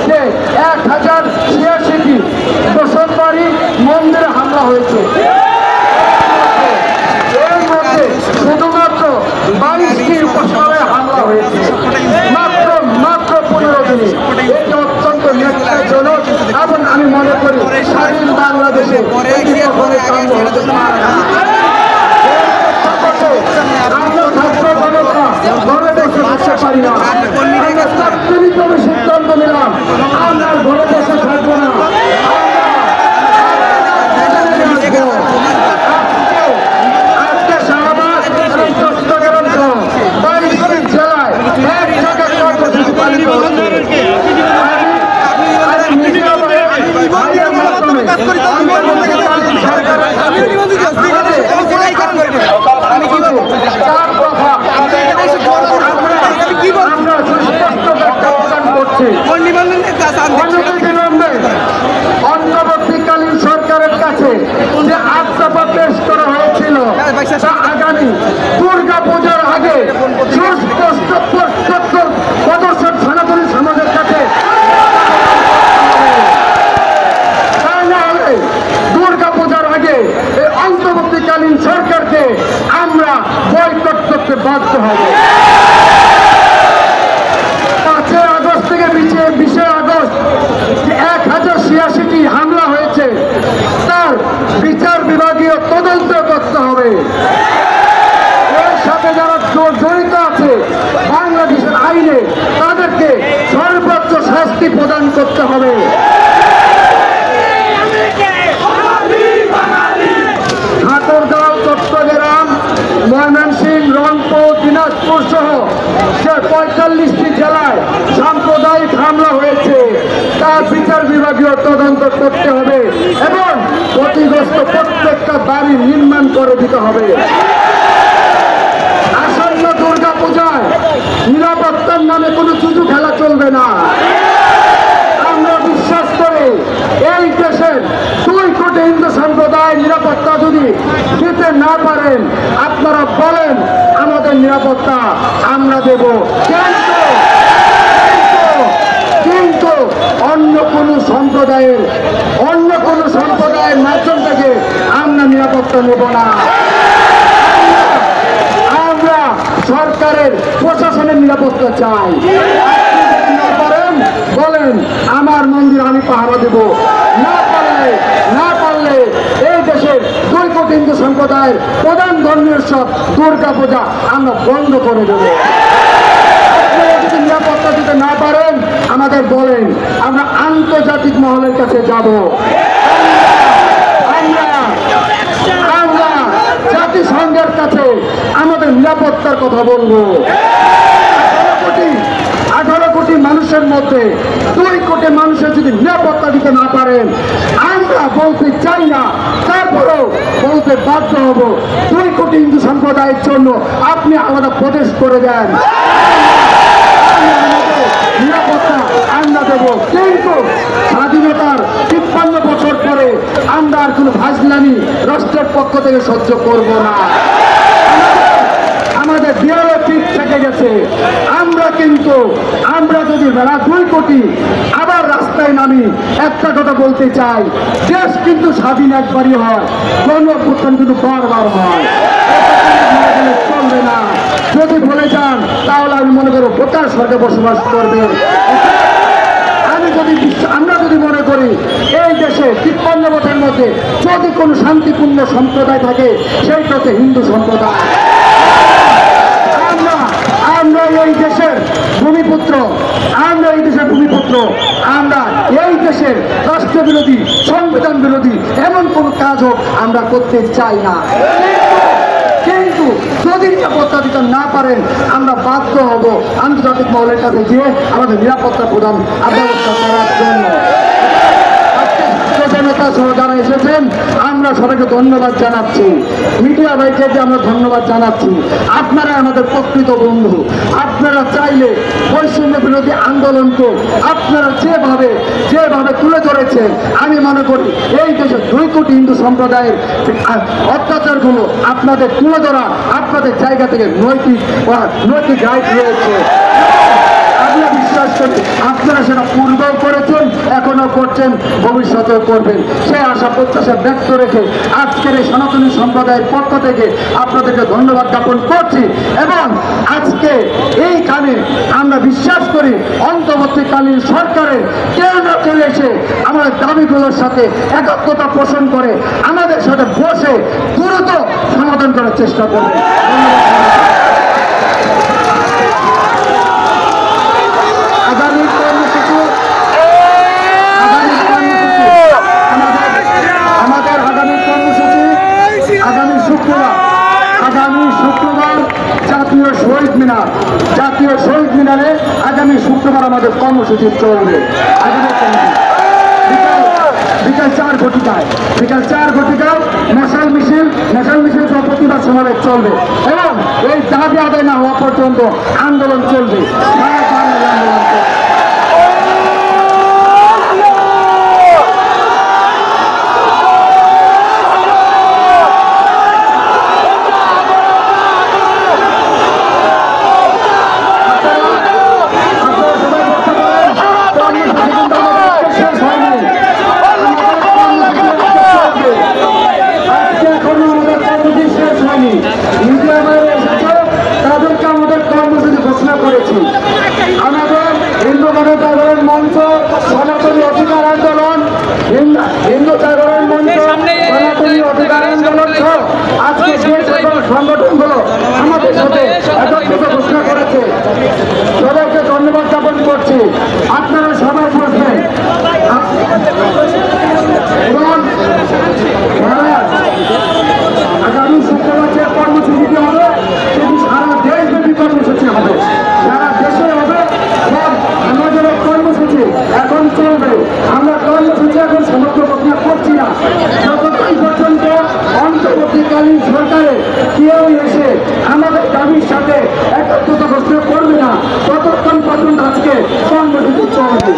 যে 1086টি দোষণবাড়ি মন্দিরে হামলা হয়েছে। এর মধ্যে শুধুমাত্র 22টি উপাসনালয়ে হামলা হয়েছে মাত্র 15 দিনে। এটি অত্যন্ত ন্যাক্কারজনক এবং আমি মনে করি স্বাধীন বাংলাদেশে এটি কখনো কাম্য হতে পারে না। আমরা ছাত্র জনতা ঘরে বসে থাকতে পারি না। আমরা তাৎক্ষণিকভাবে সিদ্ধান্ত নিলাম আমরা ঘরে বসে থাকবো না। আজকে শাহবাগ এবং চট্টগ্রাম সহ 22টি জেলায় এক জায়গায় কর্মসূচি পালিত হচ্ছে। অন্তর্বর্তীকালীন সরকারের কাছে যে আশ্বাস পেশ করা হয়েছিল তা আগামী দুর্গা পূজার আগে সুস্পষ্ট প্রদর্শন সনাতনী সমাজের কাছে দুর্গা পূজার আগে এই অন্তর্বর্তীকালীন সরকারকে আমরা বয়কট করতে বাধ্য হব। 5 আগস্ট থেকে 20 আগস্ট 1086টি হামলা হয়েছে, তার বিচার বিভাগীয় তদন্ত করতে হবে। এর সাথে যারা জড়িত আছে বাংলাদেশের আইনে তাদেরকে সর্বোচ্চ শাস্তি প্রদান করতে হবে। ঠাকুরগাঁও, চট্টগ্রাম, ময়মনসিংহ, রংপুর, দিনাজপুর সহ 45টি জেলায় সাম্প্রদায়িক হামলা হয়েছে, তার বিচার বিভাগীয় তদন্ত করতে হবে এবং ক্ষতিগ্রস্ত প্রত্যেকটা বাড়ি নির্মাণ করে দিতে হবে। আসন্ন দুর্গা পূজায় নিরাপত্তার নামে কোনো চুচু খেলা চলবে না। আমরা বিশ্বাস করি এই দেশের 2 কোটি হিন্দু সম্প্রদায়ের নিরাপত্তা যদি দিতে না পারেন আপনারা বলেন আমাদের নিরাপত্তা আমরা দেব, কিন্তু অন্য কোনো সম্প্রদায়ের মাধ্যম থেকে আমরা নিরাপত্তা নেব না। আমরা সরকারের প্রশাসনের নিরাপত্তা চাই। না পারেন বলেন আমার মন্দির আমি পাহারা দেব, না পারলে এই দেশের 2 কোটি হিন্দু সম্প্রদায়ের প্রধান ধর্মীয় উৎসব দুর্গা পূজা আমরা বন্ধ করে দেব। আপনারা যদি নিরাপত্তা দিতে না পারেন আমাদের বলেন, আমরা আন্তর্জাতিক মহলের কাছে যাব। আমরা জাতিসংঘের কাছে আমাদের নিরাপত্তার কথা বলবো। 18 কোটি মানুষের মধ্যে 2 কোটি মানুষের যদি নিরাপত্তা দিতে না পারেন আমরা বলতে চাই না, তারপরেও বলতে বাধ্য হব 2 কোটি হিন্দু সম্প্রদায়ের জন্য আপনি আলাদা প্রদেশ করে দেন, নিরাপত্তা আমরা দেব। কিন্তু স্বাধীনতার 53 বছর পরে আমরা আর কোনো ফাজলামি রাষ্ট্রের পক্ষ থেকে সহ্য করব না। আমাদের দেয়ালে পিঠ থেকে গেছে। আমরা যদি 2 কোটি আবার রাস্তায় নামি একটা কথা বলতে চাই, দেশ কিন্তু স্বাধীন একবারই হয়, গণঅভ্যুত্থান কিন্তু বারবার হয়, চলবে না। যদি বলে যান তাহলে আমি মনে করবো বোকার স্বর্গে বসবাস করবে। আমরা যদি মনে করি এই দেশে 53 বছরের মধ্যে যদি কোনো শান্তিপূর্ণ সম্প্রদায় থাকে সেইটা হচ্ছে হিন্দু সম্প্রদায়। আমরা এই দেশের ভূমিপুত্র, আমরা এই দেশের রাষ্ট্র বিরোধী, সংবিধান বিরোধী এমন কোন কাজও আমরা করতে চাই না। কিন্তু যদি নিরাপত্তা দিতে না পারেন আমরা বাধ্য হব আন্তর্জাতিক মহলের কাছে গিয়ে আমাদের নিরাপত্তা প্রদান ব্যবস্থা করার জন্য। জনতা সহ যারা এসেছেন আমরা সবাইকে ধন্যবাদ জানাচ্ছি, মিডিয়া ভাইকে যে আমরা ধন্যবাদ জানাচ্ছি। আপনারা আমাদের প্রকৃত বন্ধু। আপনারা চাইলে বৈষম্য বিরোধী আন্দোলনকে আপনারা যেভাবে তুলে ধরেছেন, আমি মনে করি এই দেশে 2 কোটি হিন্দু সম্প্রদায়ের অত্যাচারগুলো আপনাদের তুলে ধরা আপনাদের জায়গা থেকে নৈতিক রাইট রয়েছে। আমরা বিশ্বাস বিশ্বাস করি আপনারা সেটা পূর্বেও করেছেন, এখনো করছেন, ভবিষ্যতেও করবেন। সে আশা প্রত্যাশা ব্যক্ত রেখে আজকের এই সনাতনী সম্প্রদায়ের পক্ষ থেকে আপনাদেরকে ধন্যবাদ জ্ঞাপন করছি। এবং আজকে এইখানে আমরা বিশ্বাস করি অন্তর্বর্তীকালীন সরকারের কেউ না কেউ এসে আমাদের দাবিগুলোর সাথে একাত্মতা পোষণ করে আমাদের সাথে বসে দ্রুত সমাধান করার চেষ্টা করবে। জাতীয় শহীদ মিনারে আগামী শুক্রবার আমাদের কর্মসূচি চলবে। বিকাল 4 ঘটিকায় মশাল মিছিল সহ প্রতিবাদ সমাবেশ চলবে এবং এই দাবি আদায় না হওয়া পর্যন্ত আন্দোলন চলবে। আমাদের হিন্দু গণজাগরণ মঞ্চ, সনাতনী অধিকার আন্দোলন, হিন্দু জাগরণ মঞ্চ, সনাতনী অধিকার আন্দোলন সহ আজকে যে সকল সংগঠনগুলো আমাদের সাথে একত্রিত ঘোষণা করেছে সবাইকে ধন্যবাদ জ্ঞাপন করছি। আপনারা সবাই বসবেন এবং আগামী শুক্রবার যে কর্মসূচিটি হবে সেটি সারা দেশব্যাপী কর্মসূচি হবে, সারা দেশে হবে এবং আমাদের কর্মসূচি এখন চলবে। আমরা কর্মসূচি এখন সমগ্র ঘোষণা করছি না, যতক্ষণ পর্যন্ত অন্তর্বর্তীকালীন সরকারের কেউ এসে আমাদের দাবির সাথে একত্রিত ঘোষণা করবে না ততক্ষণ পর্যন্ত আজকে কর্মসূচি চলবে।